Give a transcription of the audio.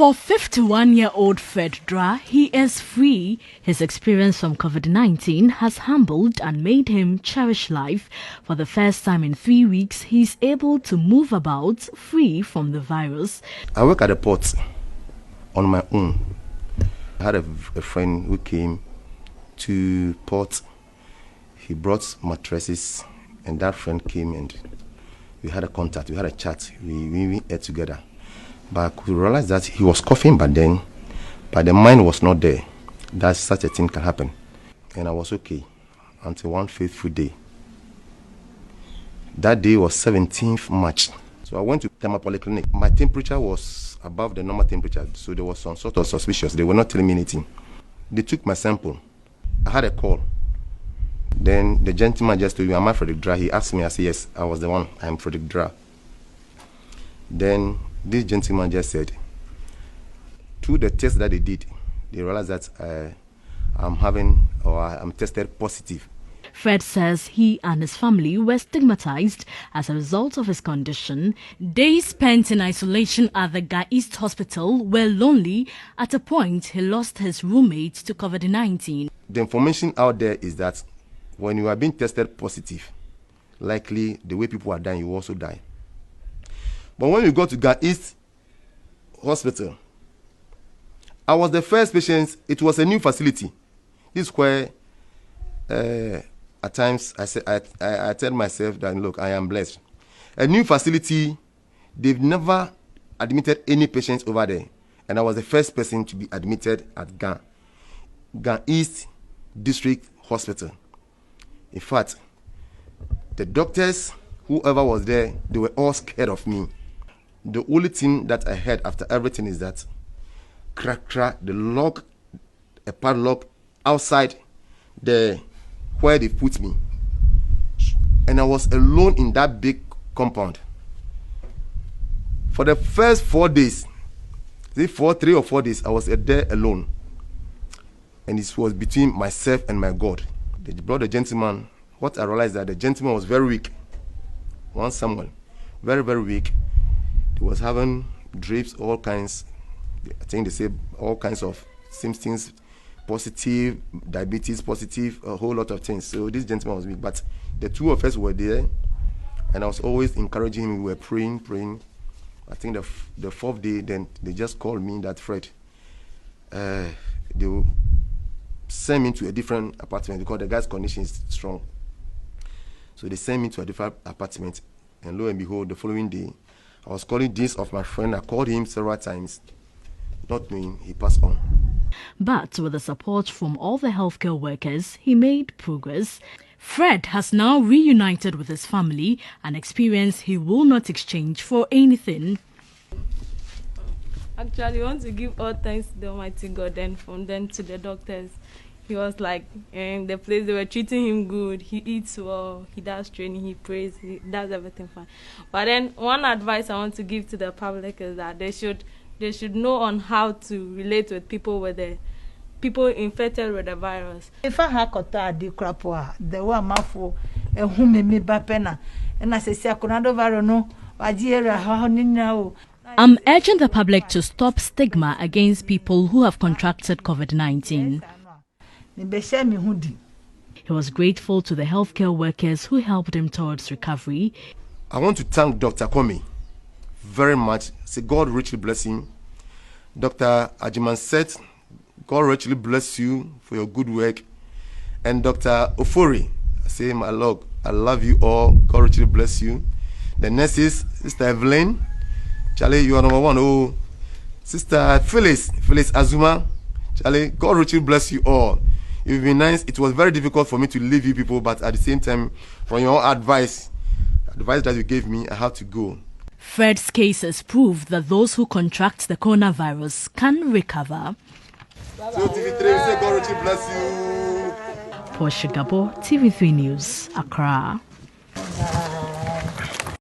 For 51-year-old Fred Drah, he is free. His experience from Covid-19 has humbled and made him cherish life. For the first time in 3 weeks, he is able to move about free from the virus. I work at a port on my own. I had a friend who came to port. He brought mattresses, and that friend came and we had a contact, we had a chat, we ate together. But we realized that he was coughing, but the mind was not there. That such a thing can happen. And I was okay until one fateful day. That day was 17th March. So I went to Tema Polyclinic. My temperature was above the normal temperature, so there was some sort of suspicious. They were not telling me anything. They took my sample. I had a call. Then the gentleman just told me, "Am I Fred Drah?" He asked me. I said, "Yes, I was the one. I am Fred Drah." Then this gentleman just said, through the test that they did, they realized that I'm tested positive. Fred says he and his family were stigmatized as a result of his condition. Days spent in isolation at the Ga East Hospital were lonely. At a point, he lost his roommate to Covid-19. The information out there is that when you are being tested positive, likely the way people are dying, you also die. But when you go to Ga East Hospital, I was the first patient. It was a new facility. This is where at times I tell myself that, look, I am blessed. A new facility, they've never admitted any patients over there. And I was the first person to be admitted at Ga East District Hospital. In fact, the doctors, whoever was there, they were all scared of me. The only thing that I heard after everything is that crack, the lock, a padlock outside where they put me. And I was alone in that big compound. For the first 4 days, 3 or 4 days, I was there alone. And it was between myself and my God. They brought the gentleman. What I realized that the gentleman was very weak. One someone, very, very weak. He was having drips, all kinds. I think they say all kinds of symptoms, positive, diabetes positive, a whole lot of things. So this gentleman was weak. But the two of us were there, and I was always encouraging him. We were praying. I think the fourth day, then they just called me that, Fred, they will send me to a different apartment because the guy's condition is strong. So they sent me to a different apartment, and lo and behold, the following day, I was calling this of my friend. I called him several times, not knowing he passed on. But with the support from all the healthcare workers, he made progress. Fred has now reunited with his family, an experience he will not exchange for anything. Actually, I want to give all thanks to the Almighty God, and from them to the doctors. He was like, in the place they were treating him good. He eats well, he does training, he prays, he does everything fine. But then one advice I want to give to the public is that they should know on how to relate with people infected with the virus. If I had got the crap, the one mouthful, a whom me bapena, and I say, Saconado Varono, Adiera, how now. I'm urging the public to stop stigma against people who have contracted Covid-19. He was grateful to the healthcare workers who helped him towards recovery. I want to thank Dr. Kwame very much. Say God richly bless him. Dr. Ajiman said, God richly bless you for your good work. And Dr. Ofori, I say, my Lord, I love you all. God richly bless you. The nurses, Sister Evelyn, Charlie, you are number one. Oh, Sister Phyllis Azuma, Charlie, God richly bless you all. You've been nice. It was very difficult for me to leave you people, but at the same time, from your advice that you gave me, I have to go. Fred's cases prove that those who contract the coronavirus can recover. So TV3, say God richly bless you. For Shigabo, TV3 News, Accra.